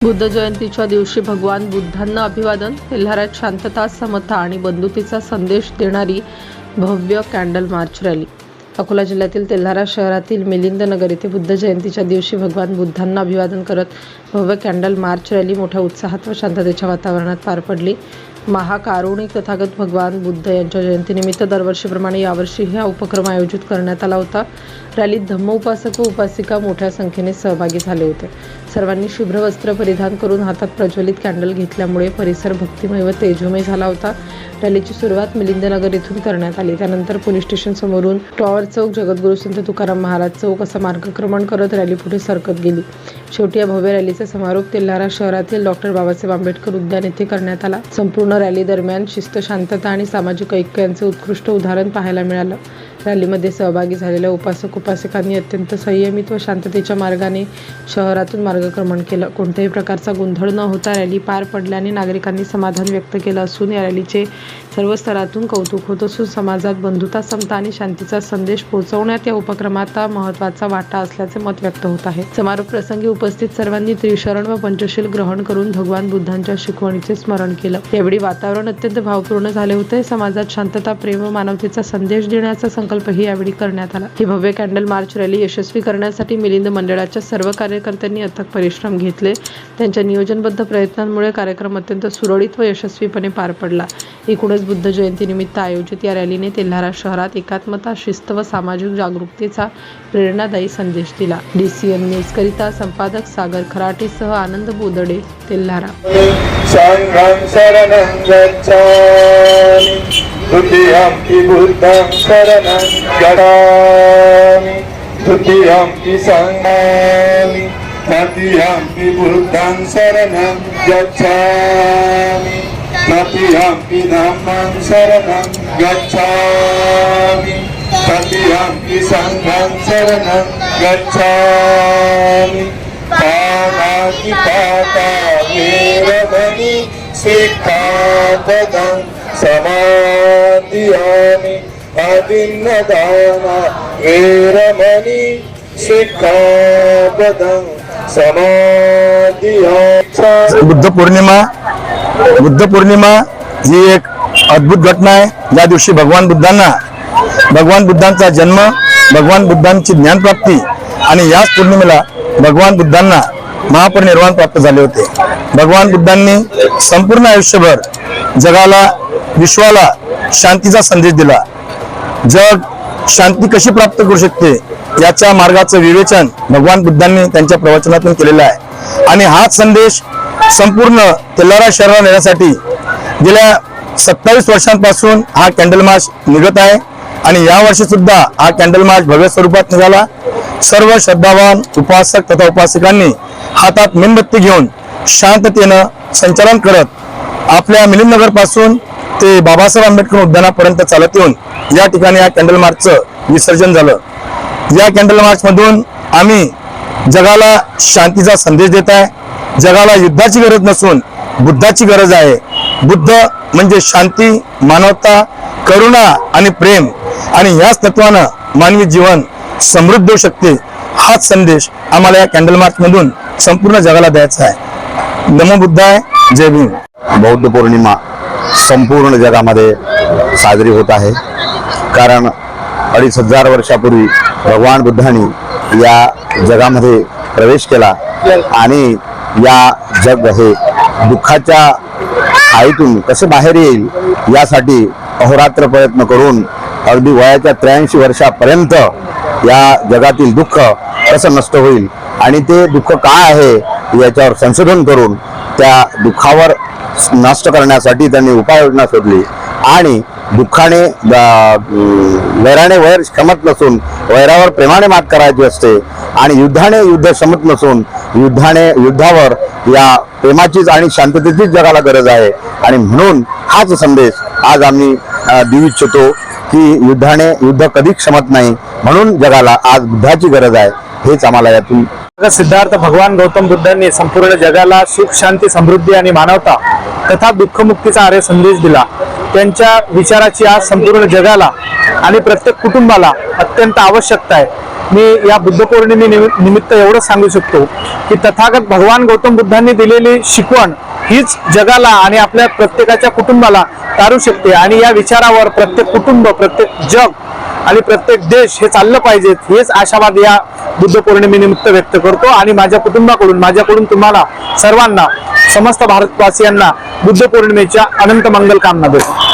बुद्ध जयंतीच्या दिवशी भगवान बुद्धांना अभिवादन. तेल्हारात शांतता, समता आणि बंधुतेचा संदेश देणारी भव्य कॅन्डल मार्च रॅली. अकोला जिल्ह्यातील तेल्हारा शहरातील मिलिंद नगर येथे बुद्ध जयंतीच्या दिवशी भगवान बुद्धांना अभिवादन करत भव्य कॅन्डल मार्च रॅली मोठ्या उत्साहात व शांततेच्या वातावरणात पार पडली. महाकारुणिक तथागत भगवान बुद्ध यांच्या जयंतीनिमित्त दरवर्षीप्रमाणे यावर्षी हा उपक्रम आयोजित करण्यात आला होता. रॅलीत धम्म उपासक व उपासिका मोठ्या संख्येने सहभागी झाले होते. सर्वांनी शुभ्र वस्त्र परिधान करून हातात प्रज्वलित कॅन्डल घेतल्यामुळे परिसर भक्तिमय व तेजोमय झाला होता. रॅलीची सुरुवात मिलिंद नगर येथून करण्यात आली. त्यानंतर पोलीस स्टेशन समोरून टॉवर चौक, जगद्गुरू संत तुकाराम महाराज चौक असा मार्गक्रमण करत रॅली पुढे सरकत गेली. शेवटी या भव्य रॅलीचा समारोप तेल्हारा शहरातील डॉक्टर बाबासाहेब आंबेडकर उद्यान येथे करण्यात आला. संपूर्ण रॅली दरम्यान शिस्त, शांतता आणि सामाजिक ऐक्य यांचे उत्कृष्ट उदाहरण पाहायला मिळालं. रॅलीमध्ये सहभागी झालेल्या उपासक उपासिकांनी अत्यंत संयमित व शांततेच्या मार्गाने शहरातून मार्गक्रमण केलं. कोणत्याही प्रकारचा गोंधळ न होता रॅली पार पडल्याने नागरिकांनी समाधान व्यक्त केलं असून या रॅलीचे सर्व स्तरातून कौतुक होत असून समाजात बंधुता, समता आणि शांतीचा संदेश पोहोचवण्यात या उपक्रमाचा महत्त्वाचा वाटा असल्याचे मत व्यक्त होत आहे. समारोप प्रसंगी उपस्थित सर्वांनी त्रिशरण व पंचशील ग्रहण करून भगवान बुद्धांच्या शिकवणीचे स्मरण केलं. यावेळी वातावरण अत्यंत भावपूर्ण झाले होते. समाजात शांतता, प्रेम व मानवतेचा संदेश देण्याचा संकल्पही यावेळी करण्यात आला. ही भव्य कॅन्डल मार्च रॅली यशस्वी करण्यासाठी मिलिंद मंडळाच्या सर्व कार्यकर्त्यांनी अथक परिश्रम घेतले. त्यांच्या नियोजनबद्ध प्रयत्नांमुळे कार्यक्रम अत्यंत सुरळीत व यशस्वीपणे पार पडला. एकूणच बुद्ध जयंतीनिमित्त आयोजित या रॅलीने तेल्हारा शहरात एकात्मता, शिस्त व सामाजिक जागरूकतेचा प्रेरणादायी संदेश दिला. DCN न्यूज करिता संपादक सागर खराटेसह आनंद बोदडे, तेल्हारा. संघं शरणं गच्छामि द्वितीयंपि बुद्धं शरणं गच्छामि तृतीयंपि संघं तृतीयंपि बुद्धं शरणं गच्छामि तृतीयंपि धम्मं शरणं गच्छामि तृतीयंपि संघं शरणं गच्छामि. पाता वेरमणि सिक्खापदं समादियामि अभिन्नदाना वेरमणि सिक्खापदं समादियामि. बुद्ध पौर्णिमा ही एक अद्भुत घटना आहे. ज्या दिवशी भगवान बुद्धांचा जन्म, भगवान बुद्धांची ज्ञानप्राप्ती आणि याच पौर्णिमेला भगवान बुद्धांना महापरिनिर्वाण प्राप्त झाले होते. भगवान बुद्धांनी संपूर्ण आयुष्यभर जगाला, विश्वाला शांतीचा संदेश दिला. जग शांती कशी प्राप्त करू शकते याच्या मार्गाचं विवेचन भगवान बुद्धांनी त्यांच्या प्रवचनातून केलेलं आहे. आणि हाच संदेश संपूर्ण तेल्हारा शहराला नेण्यासाठी गेल्या 27 वर्षांपासून हा कॅन्डल मार्च निघत आहे. आणि यावर्षी सुद्धा हा कॅन्डल मार्च भव्य स्वरूपात निघाला. सर्व श्रद्धावान उपासक तथा उपासिकांनी हातात मेणबत्ती घेऊन शांततेनं संचालन करत आपल्या मिलिंद नगर पासून ते बाबासाहेब आंबेडकर उद्यानापर्यंत चालत येऊन या ठिकाणी या कॅन्डल मार्चचं विसर्जन झालं. या कॅन्डल मार्च मधून आम्ही जगाला शांतीचा संदेश देत आहे. जगाला युद्धाची गरज नसून बुद्धाची गरज आहे. बुद्ध म्हणजे शांती, मानवता, करुणा आणि प्रेम, आणि याच तत्वानं मानवी जीवन समृद्ध होऊ शकते. हाच संदेश आम्हाला या कॅन्डल मार्च मधून संपूर्ण जगाला द्यायचा आहे. नमो बुद्धाय, जय भीम. बौद्ध पौर्णिमा संपूर्ण जगामध्ये साजरी होत आहे. कारण 2500 वर्षापूर्वी भगवान बुद्धांनी या जगामध्ये प्रवेश केला आणि या जग हे दुःखाच्या आईतून कसे बाहेर येईल यासाठी अहोरात्र प्रयत्न करून अगदी वयाच्या 83 वर्षापर्यंत या जगातील दुःख कसं नष्ट होईल आणि ते दुःख काय आहे याच्यावर संशोधन करून त्या दुःखावर नष्ट करण्यासाठी त्यांनी उपाययोजना शोधली. आणि दुःखाने वैराने वैर क्षमत नसून वैरावर प्रेमाने मात करायची असते, आणि युद्धाने युद्ध क्षमत नसून युद्धावर या प्रेमाचीच आणि शांततेचीच जगाला गरज आहे. आणि म्हणून हाच संदेश आज आम्ही देऊ इच्छितो की युद्ध कधी क्षमत नाही, म्हणून जगाला आज बुद्धाची गरज आहे. हेच आम्हाला यातून सिद्धार्थ भगवान गौतम बुद्धांनी संपूर्ण जगाला सुख, शांती, समृद्धी आणि मानवता तथा दुःखमुक्तीचा आर्य संदेश दिला. त्यांच्या विचाराची आज संपूर्ण जगाला आणि प्रत्येक कुटुंबाला अत्यंत आवश्यकता आहे. मी या बुद्ध निमित्त एवढंच सांगू शकतो की तथागत भगवान गौतम बुद्धांनी दिलेली शिकवण हीच जगाला आणि आपल्या प्रत्येकाच्या कुटुंबाला तारू शकते आणि या विचारावर प्रत्येक कुटुंब, प्रत्येक जग आणि प्रत्येक देश हे चाललं पाहिजेत, हेच आशावाद या बुद्ध पौर्णिमेनिमित्त व्यक्त करतो आणि माझ्या कुटुंबाकडून, माझ्याकडून तुम्हाला सर्वांना, समस्त भारतवासियांना बुद्ध पौर्णिमेच्या अनंत मंगल कामना देतो.